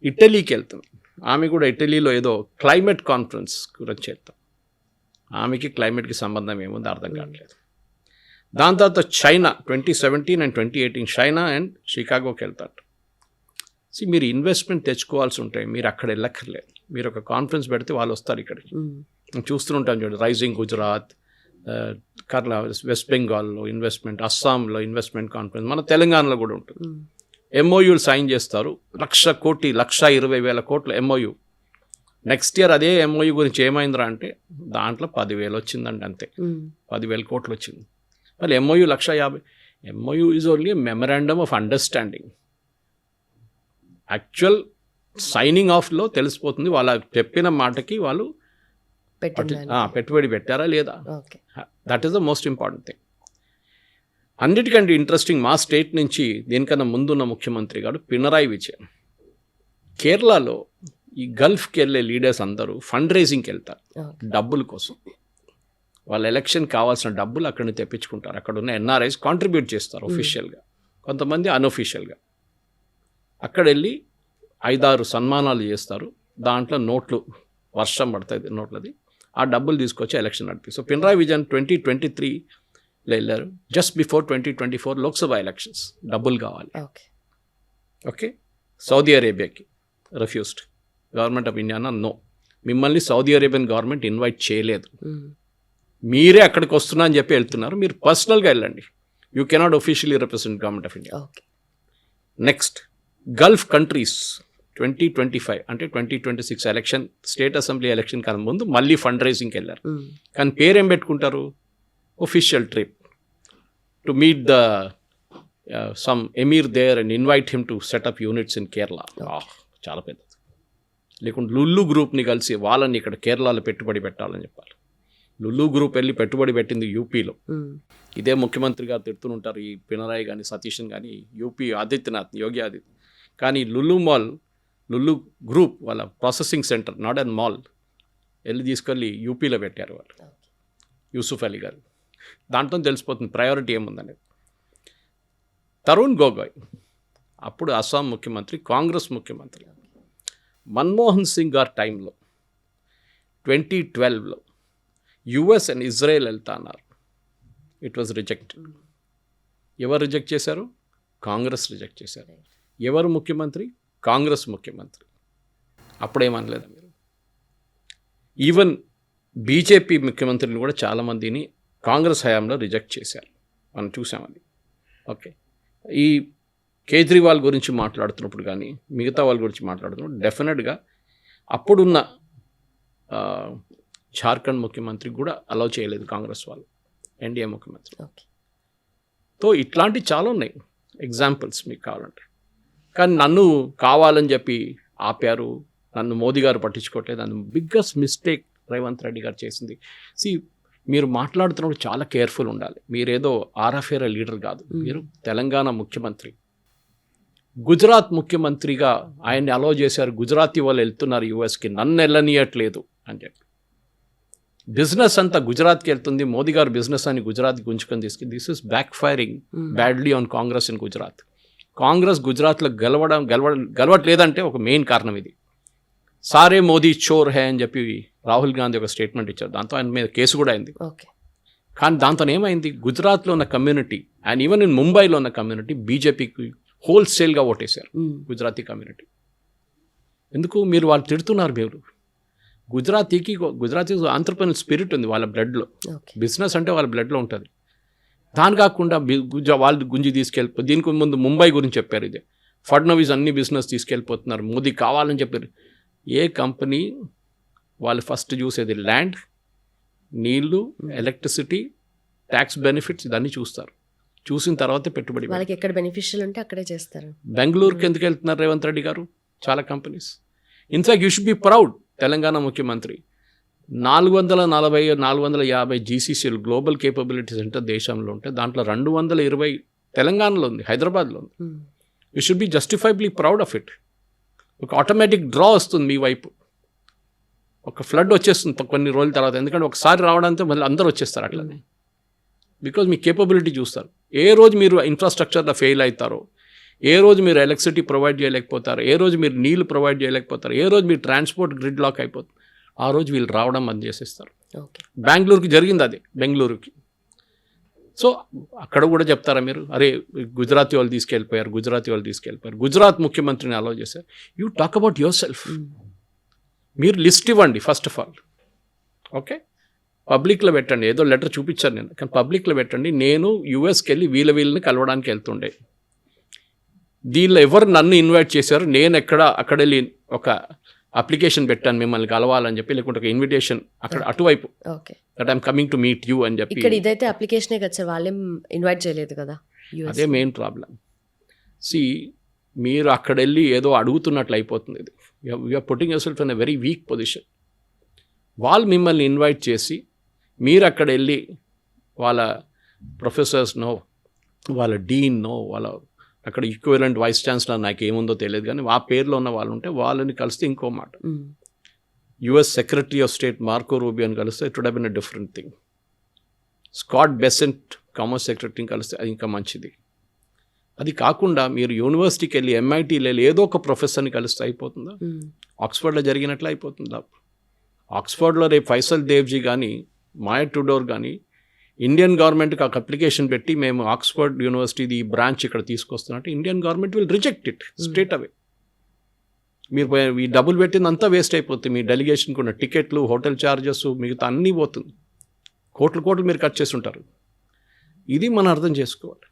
ఇటలీకి వెళ్తుంది. ఆమె కూడా ఇటలీలో ఏదో క్లైమేట్ కాన్ఫరెన్స్ గురించి వెళ్తాం. ఆమెకి క్లైమేట్కి సంబంధం ఏముంది అర్థం కావట్లేదు. దాని తర్వాత చైనా 2017 and 2018 చైనా అండ్ షికాగోకి వెళ్తారు. మీరు ఇన్వెస్ట్మెంట్ తెచ్చుకోవాల్సి ఉంటాయి, మీరు అక్కడ వెళ్ళక్కర్లేదు. మీరు ఒక కాన్ఫరెన్స్ పెడితే వాళ్ళు వస్తారు ఇక్కడికి. చూస్తుంటాం చూడండి, రైజింగ్ గుజరాత్, కేరళ, వెస్ట్ బెంగాల్లో ఇన్వెస్ట్మెంట్, అస్సాంలో ఇన్వెస్ట్మెంట్ కాన్ఫరెన్స్, మన తెలంగాణలో కూడా ఉంటుంది. ఎంఓయూలు సైన్ చేస్తారు, 1,00,000 కోట్లు, 1,20,000 కోట్లు ఎంఓయూ. నెక్స్ట్ ఇయర్ అదే ఎంఓయూ గురించి ఏమైందిరా అంటే దాంట్లో 10,000 వచ్చిందండి, అంతే. 10,000 కోట్లు వచ్చింది. మళ్ళీ MoU 1,50,000. MoU is only memorandum of understanding. Actual signing ఆఫ్లో తెలిసిపోతుంది వాళ్ళ చెప్పిన మాటకి వాళ్ళు పెట్టుబడి పెట్టారా లేదా. That is the most important thing. అన్నిటికంటే ఇంట్రెస్టింగ్, మా స్టేట్ నుంచి దీనికన్నా ముందున్న ముఖ్యమంత్రి గారు పినరాయి విజయన్ కేరళలో ఈ గల్ఫ్కి వెళ్ళే లీడర్స్ అందరూ ఫండ్ రైజింగ్కి వెళ్తారు డబ్బుల కోసం. వాళ్ళ ఎలక్షన్ కావాల్సిన డబ్బులు అక్కడి నుంచి తెప్పించుకుంటారు. అక్కడ ఉన్న ఎన్ఆర్ఐస్ కాంట్రిబ్యూట్ చేస్తారు ఒఫీషియల్గా, కొంతమంది అన్అఫీషియల్గా. అక్కడ వెళ్ళి 5-6 సన్మానాలు చేస్తారు, దాంట్లో నోట్లు వర్షం పడుతుంది నోట్లది. ఆ డబ్బులు తీసుకొచ్చి ఎలక్షన్ నడిపి. సో పినరాయి విజయన్ 2023లో వెళ్ళారు, జస్ట్ బిఫోర్ 2024 లోక్సభ ఎలక్షన్స్. డబ్బులు కావాలి. ఓకే, సౌదీ అరేబియాకి refused. Government of India no, మిమ్మల్ని సౌదీ అరేబియన్ గవర్నమెంట్ ఇన్వైట్ చేయలేదు, మీరే అక్కడికి వస్తున్నా అని చెప్పి వెళ్తున్నారు, మీరు పర్సనల్గా వెళ్ళండి. You cannot officially represent government of India. Next, Gulf countries 2025 అంటే 2026 ఎలక్షన్, స్టేట్ అసెంబ్లీ ఎలక్షన్ కన్నా ముందు మళ్ళీ ఫండ్ రైజింగ్కి వెళ్ళారు. కానీ పేరేం పెట్టుకుంటారు? Official trip to meet the some emir there and invite him to set up units in Kerala. చాలా పెద్దది. లేకుంటే లుల్లు గ్రూప్ని కలిసి వాళ్ళని ఇక్కడ కేరళలో పెట్టుబడి పెట్టాలని చెప్పాలి. లుల్లు గ్రూప్ వెళ్ళి పెట్టుబడి పెట్టింది యూపీలో. ఇదే ముఖ్యమంత్రి గారు తిడుతుంటారు, ఈ పినరాయి కానీ సతీష్ని కానీ, యూపీ ఆదిత్యనాథ్, యోగి ఆదిత్య. కానీ లుల్లు గ్రూప్ వాళ్ళ processing centre, not and mall, వెళ్ళి తీసుకెళ్ళి యూపీలో పెట్టారు వాళ్ళు, యూసుఫ్ అలీ గారు. దాంట్లో తెలిసిపోతుంది ప్రయారిటీ ఏముందనేది. తరుణ్ గొగోయ్ అప్పుడు అస్సాం ముఖ్యమంత్రి, కాంగ్రెస్ ముఖ్యమంత్రి. మన్మోహన్ సింగ్ గారి టైంలో 2012లో యుఎస్ అండ్ ఇజ్రాయెల్ వెళ్తా అన్నారు. It was rejected. ఎవరు రిజెక్ట్ చేశారు? కాంగ్రెస్ రిజెక్ట్ చేశారు. ఎవరు ముఖ్యమంత్రి? కాంగ్రెస్ ముఖ్యమంత్రి. అప్పుడేమనలేదా మీరు? ఈవెన్ బీజేపీ ముఖ్యమంత్రులు కూడా చాలామందిని కాంగ్రెస్ హయాంలో రిజెక్ట్ చేశారు, మనం చూసామది. ఓకే, ఈ కేజ్రీవాల్ గురించి మాట్లాడుతున్నప్పుడు కానీ మిగతా వాళ్ళ గురించి మాట్లాడుతున్నప్పుడు డెఫినెట్గా అప్పుడున్న జార్ఖండ్ ముఖ్యమంత్రి కూడా అలౌ చేయలేదు కాంగ్రెస్ వాళ్ళు, ఎన్డీఏ ముఖ్యమంత్రి. సో ఇట్లాంటివి చాలా ఉన్నాయి ఎగ్జాంపుల్స్ మీకు కావాలంటే. కానీ నన్ను కావాలని చెప్పి ఆపారు, నన్ను మోదీ గారు పట్టించుకోవట్లేదు. నన్ను బిగ్గెస్ట్ మిస్టేక్ రేవంత్ రెడ్డి గారు చేసింది. మీరు మాట్లాడుతున్నప్పుడు చాలా కేర్ఫుల్ ఉండాలి. మీరేదో ఆర్ఎఫ్ఏర లీడర్ కాదు, మీరు తెలంగాణ ముఖ్యమంత్రి. గుజరాత్ ముఖ్యమంత్రిగా ఆయన్ని అలో చేశారు, గుజరాతీ వాళ్ళు వెళ్తున్నారు యూఎస్కి, నన్ను వెళ్ళనీయట్లేదు అని చెప్పి. బిజినెస్ అంతా గుజరాత్కి వెళ్తుంది, మోదీ గారు బిజినెస్ అని గుజరాత్కి గుంజుకొని తీసుకుని this is back firing badly on Congress in Gujarat. Congress గుజరాత్లో గెలవట్లేదంటే ఒక మెయిన్ కారణం ఇది. సారే మోదీ చోర్ హే అని చెప్పి రాహుల్ గాంధీ ఒక స్టేట్మెంట్ ఇచ్చారు, దాంతో ఆయన మీద కేసు కూడా అయింది. కానీ దాంతో ఏమైంది, గుజరాత్లో ఉన్న కమ్యూనిటీ అండ్ ఈవెన్ ఇన్ ముంబైలో ఉన్న కమ్యూనిటీ బీజేపీకి హోల్సేల్గా ఓటేశారు, గుజరాతీ కమ్యూనిటీ. ఎందుకు మీరు వాళ్ళు తిడుతున్నారు? మీరు గుజరాతీ ఆంటర్‌ప్రెన్యూర్ స్పిరిట్ ఉంది వాళ్ళ బ్లడ్లో, బిజినెస్ అంటే వాళ్ళ బ్లడ్లో ఉంటుంది. దాని కాకుండా వాళ్ళు గుంజి తీసుకెళ్ళిపో. దీనికి ముందు ముంబై గురించి చెప్పారు, ఇదే ఫడ్నవీస్ అన్ని బిజినెస్ తీసుకెళ్ళిపోతున్నారు, మోదీ కావాలని చెప్పారు. ఏ కంపెనీ వాళ్ళు ఫస్ట్ చూసేది ల్యాండ్, నీళ్లు, ఎలక్ట్రిసిటీ, ట్యాక్స్ బెనిఫిట్స్ ఇదన్నీ చూస్తారు. చూసిన తర్వాతే పెట్టుబడి. వాళ్ళకి ఎక్కడ బెనిఫిషియల్ ఉంటే అక్కడే చేస్తారు. బెంగళూరుకి ఎందుకు వెళ్తున్నారు రేవంత్ రెడ్డి గారు? చాలా companies. In fact you should be proud, Telangana ముఖ్యమంత్రి 450 జీసీసీలు గ్లోబల్ కేపబిలిటీ సెంటర్ దేశంలో ఉంటే దాంట్లో 220 తెలంగాణలో ఉంది, హైదరాబాద్లో ఉంది. You should be justifiably proud of it. ఒక ఆటోమేటిక్ డ్రా వస్తుంది మీ వైపు, ఒక ఫ్లడ్ వచ్చేస్తుంది కొన్ని రోజుల తర్వాత. ఎందుకంటే ఒకసారి రావడంతో మళ్ళీ అందరూ వచ్చేస్తారు అట్లనే, బికాజ్ మీ కేపబిలిటీ చూస్తారు. ఏ రోజు మీరు ఇన్ఫ్రాస్ట్రక్చర్లో ఫెయిల్ అవుతారో, ఏ రోజు మీరు ఎలక్ట్రిసిటీ ప్రొవైడ్ చేయలేకపోతారు, ఏ రోజు మీరు నీళ్లు ప్రొవైడ్ చేయలేకపోతారు, ఏ రోజు మీరు ట్రాన్స్పోర్ట్ గ్రిడ్ లాక్ అయిపోతుంది, ఆ రోజు వీళ్ళు రావడం బంద్ చేసేస్తారు. బెంగళూరుకి జరిగింది అదే, బెంగళూరుకి. సో అక్కడ కూడా చెప్తారా మీరు, అరే గుజరాతీ వాళ్ళు తీసుకెళ్ళిపోయారు, గుజరాత్ ముఖ్యమంత్రిని అలౌ చేశారు. You talk about your self. మీరు లిస్ట్ ఇవ్వండి ఫస్ట్ ఆఫ్ ఆల్. ఓకే, పబ్లిక్లో పెట్టండి. ఏదో లెటర్ చూపించాను నేను, కానీ పబ్లిక్లో పెట్టండి. నేను యూఎస్కి వెళ్ళి వీళ్ళని కలవడానికి వెళ్తుండే, దీనిలో ఎవరు నన్ను ఇన్వైట్ చేశారు, నేను అక్కడ వెళ్ళి ఒక అప్లికేషన్ పెట్టాను మిమ్మల్ని కలవాలని చెప్పి, లేకుంటే ఒక ఇన్విటేషన్ అక్కడ అటువైపు, that I'm coming to meet you అని చెప్పి. ఇక్కడ ఇదైతే అప్లికేషనే కదా సార్, వాళ్ళేం ఇన్వైట్ చేయలేదు కదా. అదే మెయిన్ ప్రాబ్లం. మీరు అక్కడ వెళ్ళి ఏదో అడుగుతున్నట్లు అయిపోతుంది. ఇది you're putting yourself in a very weak position. వాళ్ళు మిమ్మల్ని ఇన్వైట్ చేసి మీరు అక్కడ వెళ్ళి వాళ్ళ ప్రొఫెసర్స్నో, వాళ్ళ డీన్నో, వాళ్ళ అక్కడ ఈక్వలెంట్ వైస్ ఛాన్సలర్ నాకు ఏముందో తెలియదు, కానీ ఆ పేర్లో ఉన్న వాళ్ళు ఉంటే వాళ్ళని కలిస్తే ఇంకో మాట. US secretary of state Marco రూబియోని కలిస్తే it would have been a different thing. Scott Bessent commerce సెక్రటరీని కలిస్తే అది ఇంకా మంచిది. అది కాకుండా మీరు యూనివర్సిటీకి వెళ్ళి, ఎంఐటీకి వెళ్ళి ఏదో ఒక ప్రొఫెసర్ని కలిస్తే అయిపోతుందా? ఆక్స్ఫర్డ్లో జరిగినట్లు అయిపోతుందా? ఆక్స్ఫర్డ్లో రేపు ఫైసల్ దేవ్జీ కానీ, మాయా టుడోర్ కానీ ఇండియన్ గవర్నమెంట్కి ఒక అప్లికేషన్ పెట్టి మేము ఆక్స్ఫర్డ్ యూనివర్సిటీది ఈ బ్రాంచ్ ఇక్కడ తీసుకొస్తున్నట్టు, Indian government will reject it straight away. మీరు ఈ డబ్బులు పెట్టిందంతా వేస్ట్ అయిపోతుంది. మీ డెలిగేషన్కి ఉన్న టికెట్లు, హోటల్ ఛార్జెస్, మిగతా అన్నీ పోతుంది. కోట్లు మీరు ఖర్చు చేస్తుంటారు. ఇది మనం అర్థం చేసుకోవాలి.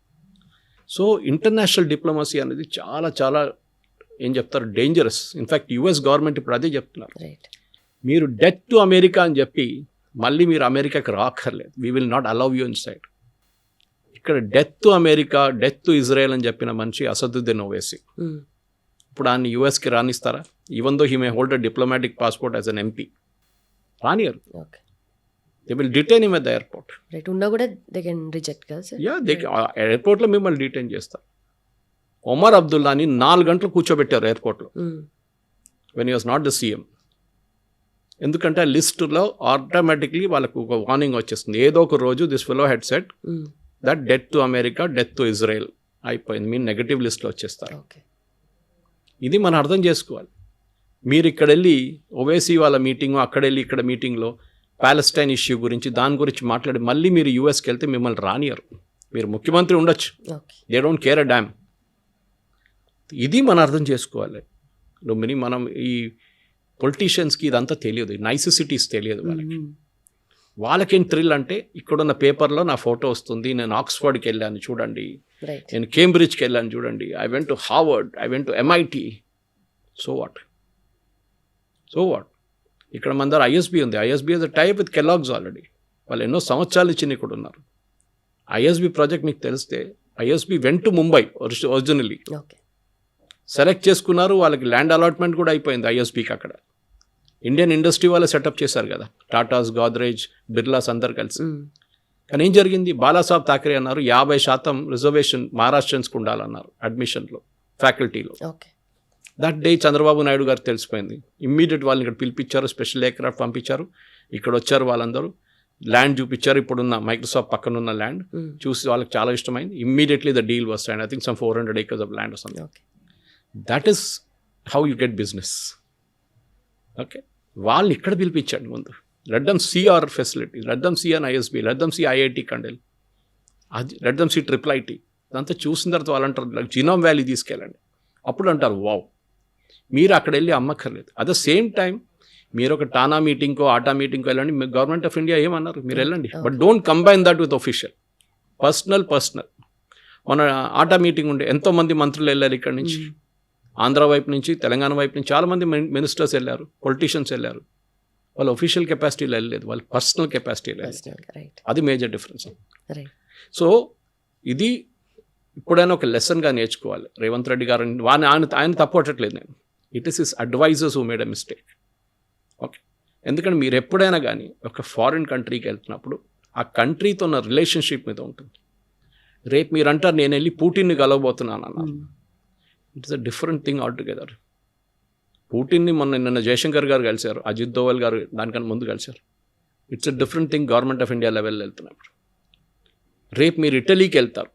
సో ఇంటర్నేషనల్ డిప్లొమసీ అనేది చాలా చాలా ఏం చెప్తారు, డేంజరస్. ఇన్ఫ్యాక్ట్ యుఎస్ గవర్నమెంట్ ఇప్పుడు అదే చెప్తున్నారు. మీరు డెత్ టు అమెరికా అని చెప్పి మళ్ళీ మీరు అమెరికాకి రాక్కర్లేదు, we will not allow you inside. ఇక్కడ death to America, death to Israel అని చెప్పిన మనిషి అసదుద్దీన్ ఓవైసీ. ఇప్పుడు ఆయన యూఎస్కి రానిస్తారా? Even though he may hold a diplomatic passport as an MP, రానియరు. They will detain him at the airport. ఎయిర్పోర్ట్లో మిమ్మల్ని డిటైన్ చేస్తారు. ఒమర్ అబ్దుల్లాని 4 గంటలు కూర్చోబెట్టారు ఎయిర్పోర్ట్లో when he was not the CM. ఎందుకంటే ఆ లిస్టులో ఆటోమేటిక్లీ వాళ్ళకు ఒక వార్నింగ్ వచ్చేస్తుంది. ఏదో ఒక రోజు this fellow head set that death to America, death to Israel అయిపోయింది, మీరు నెగటివ్ లిస్ట్లో వచ్చేస్తారు. ఇది మనం అర్థం చేసుకోవాలి. మీరు ఇక్కడ వెళ్ళి ఓవైసీ వాళ్ళ మీటింగ్, అక్కడ వెళ్ళి ఇక్కడ మీటింగ్లో ప్యాలెస్టైన్ ఇష్యూ గురించి దాని గురించి మాట్లాడి మళ్ళీ మీరు యూఎస్కి వెళ్తే మిమ్మల్ని రానియరు. మీరు ముఖ్యమంత్రి ఉండొచ్చు, they don't care a dam. ఇది మనం అర్థం చేసుకోవాలి. మనం ఈ పొలిటీషియన్స్కి ఇదంతా తెలియదు, నైసెసిటీస్ తెలియదు వాళ్ళకి. వాళ్ళకేం థ్రిల్ అంటే ఇక్కడున్న పేపర్లో నా ఫోటో వస్తుంది, నేను ఆక్స్ఫర్డ్కి వెళ్ళాను చూడండి, నేను కేంబ్రిడ్జ్కి వెళ్ళాను చూడండి, I went to Harvard, I went to MIT. So what? ఇక్కడ మన దగ్గర ఐఎస్బీ ఉంది. ISB is the type with Kellogg's already. వాళ్ళు ఎన్నో సంవత్సరాలు ఇచ్చిన ఇక్కడ ఉన్నారు. ఐఎస్బీ ప్రాజెక్ట్ మీకు తెలిస్తే, ISB went to Mumbai originally, select చేసుకున్నారు, వాళ్ళకి ల్యాండ్ అలాట్మెంట్ కూడా అయిపోయింది ఐఎస్బీకి అక్కడ. ఇండియన్ ఇండస్ట్రీ వాళ్ళే సెటప్ చేశారు కదా, టాటాస్, గోద్రేజ్, బిర్లాస్ అందరు కలిసి. కానీ ఏం జరిగింది, బాలాసాహెబ్ థాకరే అన్నారు 50% రిజర్వేషన్ మహారాష్ట్రన్స్కి ఉండాలన్నారు అడ్మిషన్లో, ఫ్యాకల్టీలో. Okay. That day Chandrababu Naidu గారు తెలిసిపోయింది. ఇమ్మీడియట్ వాళ్ళని ఇక్కడ పిలిపించారు, స్పెషల్ ఎయిర్క్రాఫ్ట్ పంపించారు, ఇక్కడ వచ్చారు వాళ్ళందరూ, ల్యాండ్ చూపించారు, ఇప్పుడున్న మైక్రోసాఫ్ట్ పక్కన ఉన్న ల్యాండ్ చూసి వాళ్ళకి చాలా ఇష్టమైంది. Immediately the deal was signed. I think some 400 acres of land or something. That is how you get business. Okay, వాళ్ళని ఇక్కడ పిలిపించండి ముందు. Let them see our facility, let them see an ISB, let them see IIT కండెల్, అది let them see IIIT. అదంతా చూసిన తర్వాత వాళ్ళు అంటారు జినోమ్ వ్యాలీ తీసుకెళ్ళండి. అప్పుడు అంటారు వావ్, మీరు అక్కడ వెళ్ళి అమ్మక్కర్లేదు. అట్ ద సేమ్ టైం మీరు ఒక టానా మీటింగ్కో ఆటా మీటింగ్కో వెళ్ళండి, గవర్నమెంట్ ఆఫ్ ఇండియా ఏమన్నారు, మీరు వెళ్ళండి, but don't combine that with official. Personal. మన ఆటా మీటింగ్ ఉండే ఎంతోమంది మంత్రులు వెళ్ళారు ఇక్కడ నుంచి, ఆంధ్ర వైపు నుంచి, తెలంగాణ వైపు నుంచి చాలామంది మినిస్టర్స్ వెళ్ళారు, పొలిటీషియన్స్ వెళ్ళారు. వాళ్ళు ఒఫిషియల్ కెపాసిటీలో వెళ్ళలేదు, వాళ్ళు పర్సనల్ కెపాసిటీలో వెళ్ళలేదు. అది మేజర్ డిఫరెన్స్. సో ఇది ఇప్పుడైనా ఒక లెసన్గా నేర్చుకోవాలి రేవంత్ రెడ్డి గారు. ఆయన తప్పట్టట్లేదు నేను. It is his advisers who made a mistake. Okay, ఎందుకంటే మీరు ఎప్పుడైనా కానీ ఒక ఫారిన్ కంట్రీకి వెళ్తున్నప్పుడు ఆ కంట్రీతో ఉన్న రిలేషన్షిప్ మీద ఉంటుంది. రేపు మీరు అంటారు నేను వెళ్ళి పుటిన్ని కలవబోతున్నాను అన్నారు. It's a different thing all together. పుటిన్ని నిన్న జయశంకర్ గారు కలిశారు, అజిత్ దోవల్ గారు దానికన్నా ముందు కలిశారు. It's a different thing government of India లెవెల్లో వెళ్తున్నప్పుడు. రేపు మీరు ఇటలీకి వెళ్తారు,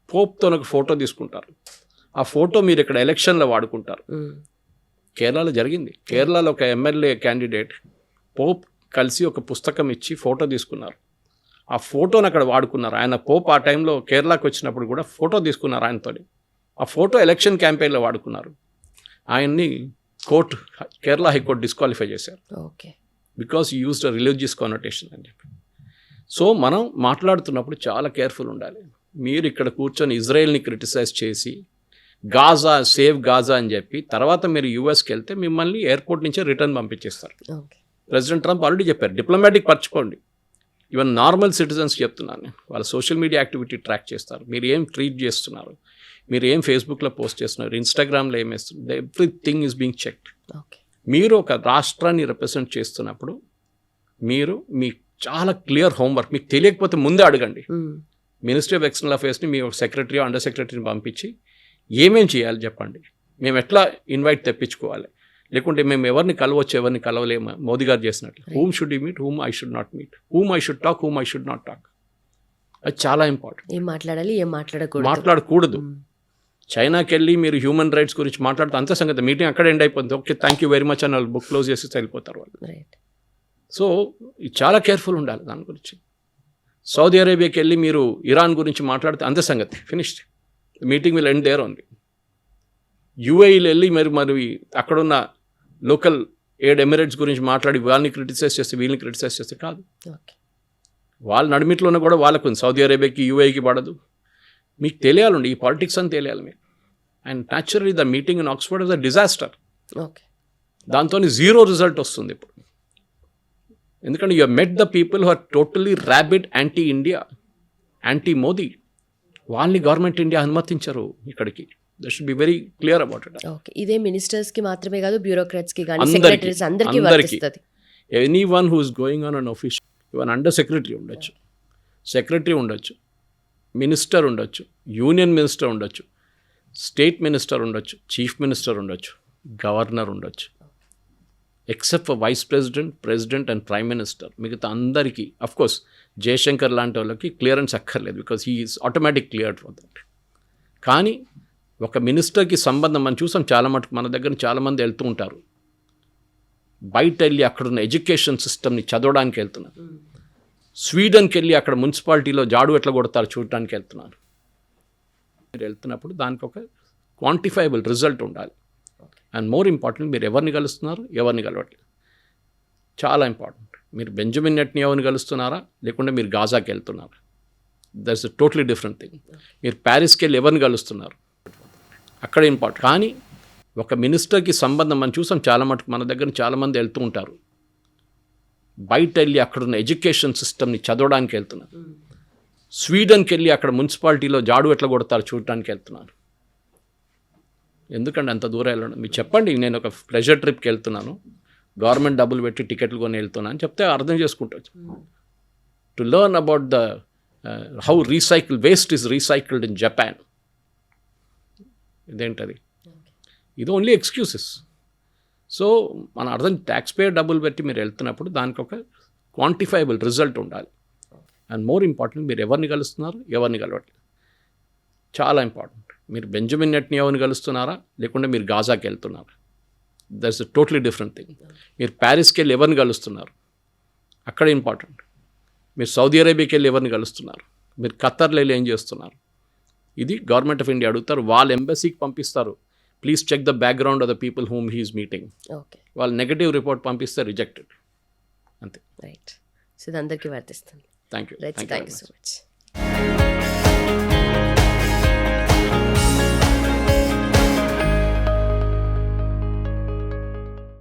పోప్తో ఒక ఫోటో తీసుకుంటారు, ఆ ఫోటో మీరు ఇక్కడ ఎలక్షన్లో వాడుకుంటారు. కేరళలో జరిగింది. కేరళలో ఒక ఎమ్మెల్యే క్యాండిడేట్ పోప్ కలిసి ఒక పుస్తకం ఇచ్చి ఫోటో తీసుకున్నారు. ఆ ఫోటోని అక్కడ వాడుకున్నారు. ఆయన పోప్ ఆ టైంలో కేరళకు వచ్చినప్పుడు కూడా ఫోటో తీసుకున్నారు ఆయనతో. ఆ ఫోటో ఎలక్షన్ క్యాంపెయిన్లో వాడుకున్నారు. ఆయన్ని కేరళ హైకోర్టు డిస్క్వాలిఫై చేశారు. Okay, because you used a religious connotation అని చెప్పి. సో మనం మాట్లాడుతున్నప్పుడు చాలా కేర్ఫుల్ ఉండాలి. మీరు ఇక్కడ కూర్చొని ఇజ్రాయెల్ని క్రిటిసైజ్ చేసి గాజా, సేవ్ గాజా అని చెప్పి తర్వాత మీరు యూఎస్కి వెళ్తే మిమ్మల్ని ఎయిర్పోర్ట్ నుంచే రిటర్న్ పంపించేస్తారు. ప్రెసిడెంట్ ట్రంప్ ఆల్రెడీ చెప్పారు, డిప్లొమాటిక్ పరచుకోండి. ఈవెన్ నార్మల్ సిటిజన్స్ చెప్తున్నాను నేను, వాళ్ళ సోషల్ మీడియా యాక్టివిటీ ట్రాక్ చేస్తారు. మీరు ఏం ట్వీట్ చేస్తున్నారు, మీరు ఏం ఫేస్బుక్లో పోస్ట్ చేస్తున్నారు, ఇన్స్టాగ్రామ్లో ఏం వేస్తున్నారు, ఎవ్రీథింగ్ ఈజ్ బీయింగ్ చెక్డ్. మీరు ఒక రాష్ట్రాన్ని రిప్రజెంట్ చేస్తున్నప్పుడు మీరు మీకు చాలా క్లియర్ హోంవర్క్, మీకు తెలియకపోతే ముందే అడగండి. మినిస్ట్రీ ఆఫ్ ఎక్స్టర్నల్ అఫేర్స్ని మీ ఒక సెక్రటరీ, అండర్ సెక్రటరీని పంపించి ఏమేం చేయాలి చెప్పండి, మేము ఎట్లా ఇన్వైట్ తెప్పించుకోవాలి, లేకుంటే మేము ఎవరిని కలవచ్చు, ఎవరిని కలవలేము మోదీ గారు చేసినట్లు. Whom should you meet, whom I should not meet, whom I should talk, whom I should not talk. అది చాలా ఇంపార్టెంట్. ఏం మాట్లాడాలి, ఏం మాట్లాడకూడదు. చైనాకి వెళ్ళి మీరు హ్యూమన్ రైట్స్ గురించి మాట్లాడుతూ అంతే సంగతి, మీటింగ్ అక్కడ ఎండ్ అయిపోతుంది. Okay, thank you very much అని వాళ్ళు బుక్ క్లోజ్ చేసి వెళ్ళిపోతారు వాళ్ళు. సో చాలా కేర్ఫుల్ ఉండాలి దాని గురించి. సౌదీ అరేబియాకి వెళ్ళి మీరు ఇరాన్ గురించి మాట్లాడితే అంతే సంగతి, finished. Meeting will end there only. యూఏఈలో వెళ్ళి మరి అక్కడున్న లోకల్ ఎమిరేట్స్ గురించి మాట్లాడి వాళ్ళని క్రిటిసైజ్ చేస్తే, వీళ్ళని క్రిటిసైజ్ చేస్తే కాదు. వాళ్ళ నడిమిట్లోనే కూడా వాళ్ళకు ఉంది. సౌదీ అరేబియాకి, యూఏఈకి పడదు. మీకు తెలియాలండి ఈ పాలిటిక్స్ అని తెలియాలి మీకు. And naturally the meeting in Oxford is a disaster. దాంతో 0 రిజల్ట్ వస్తుంది ఇప్పుడు. ఎందుకంటే you met the people who are totally rabid anti India, anti Modi. వాళ్ళని గవర్నమెంట్ ఇండియా అనుమతించరు ఇక్కడికి. That should be very clear about it. ఇదే మినిస్టర్స్కి మాత్రమే కాదు, బ్యూరోక్రాట్స్కి కానీ, సెక్రటరీస్ అందరికీ వర్తిస్తుంది. Anyone who is going on an official, even under secretary ఉండొచ్చు, సెక్రటరీ ఉండొచ్చు, మినిస్టర్ ఉండొచ్చు, యూనియన్ మినిస్టర్ ఉండొచ్చు, స్టేట్ మినిస్టర్ ఉండొచ్చు, చీఫ్ మినిస్టర్ ఉండొచ్చు, గవర్నర్ ఉండొచ్చు, except for vice president, president and prime minister. మిగతా అందరికీ అఫ్కోర్స్ జయశంకర్ లాంటి వాళ్ళకి క్లియరెన్స్ అక్కర్లేదు, because he is automatic cleared for that. కానీ ఒక మినిస్టర్కి సంబంధం మనం చూసాం చాలా మటుకు, మన దగ్గర చాలామంది వెళ్తూ ఉంటారు, బయట వెళ్ళి అక్కడున్న ఎడ్యుకేషన్ సిస్టమ్ని చదవడానికి వెళ్తున్నారు. స్వీడన్కి వెళ్ళి అక్కడ మున్సిపాలిటీలో జాడు ఎట్లా కొడతారు చూడటానికి వెళ్తున్నారు. మీరు వెళ్తున్నప్పుడు దానికి ఒక క్వాంటిఫైబుల్ రిజల్ట్ ఉండాలి. అండ్ మోర్ ఇంపార్టెంట్, మీరు ఎవరిని కలుస్తున్నారు, ఎవరిని కలవట్లేదు, చాలా ఇంపార్టెంట్. మీరు బెంజమిన్ నెటన్యాహుని కలుస్తున్నారా, లేకుంటే మీరు గాజాకి వెళ్తున్నారా, that's a totally different thing. మీరు ప్యారిస్కి వెళ్ళి ఎవరిని కలుస్తున్నారు, అక్కడ ఇంపార్టెంట్. కానీ ఒక మినిస్టర్కి సంబంధం మనం చూసాం చాలా మటుకు, మన దగ్గర చాలామంది వెళ్తూ ఉంటారు, బయట వెళ్ళి అక్కడున్న ఎడ్యుకేషన్ సిస్టమ్ని చదవడానికి వెళ్తున్నారు. స్వీడన్కి వెళ్ళి అక్కడ మున్సిపాలిటీలో జాడు ఎట్లా కొడతారు చూడటానికి వెళ్తున్నాను. ఎందుకంటే అంత దూరం వెళ్ళడం, మీరు చెప్పండి, నేను ఒక ప్లెజర్ ట్రిప్కి వెళ్తున్నాను, గవర్నమెంట్ డబ్బులు పెట్టి టికెట్లు కొని వెళ్తున్నా అని చెప్తే అర్థం చేసుకుంటారు. To learn about the how waste is recycled in Japan. ఇదేంటది? ఇది ఓన్లీ ఎక్స్క్యూజెస్. సో మన అర్థం ట్యాక్స్ పేయర్ డబ్బులు పెట్టి మీరు వెళ్తున్నప్పుడు దానికి ఒక క్వాంటిఫైబుల్ రిజల్ట్ ఉండాలి. అండ్ మోర్ ఇంపార్టెంట్, మీరు ఎవరిని కలుస్తున్నారు, ఎవరిని కలవట్లేదు, చాలా ఇంపార్టెంట్. మీరు బెంజమిన్ నెటన్యాహుని కలుస్తున్నారా, లేకుంటే మీరు గాజాకి వెళ్తున్నారా? That's a totally different thing. మీరు ప్యారిస్కి వెళ్ళి ఎవరిని కలుస్తున్నారు, అక్కడ ఇంపార్టెంట్. మీరు సౌదీ అరేబియాకి వెళ్ళి ఎవరిని కలుస్తున్నారు, మీరు ఖత్తర్లో వెళ్ళి ఏం చేస్తున్నారు, ఇది గవర్నమెంట్ ఆఫ్ ఇండియా అడుగుతారు. వాళ్ళ ఎంబసీకి పంపిస్తారు, please check the background of the people whom he's meeting. Okay, వాళ్ళు నెగటివ్ రిపోర్ట్ పంపిస్తే రిజెక్టెడ్, అంతే. రైట్. సో ఇది అందరికీ వర్తిస్తుంది. Thank you. Right, thank you so much.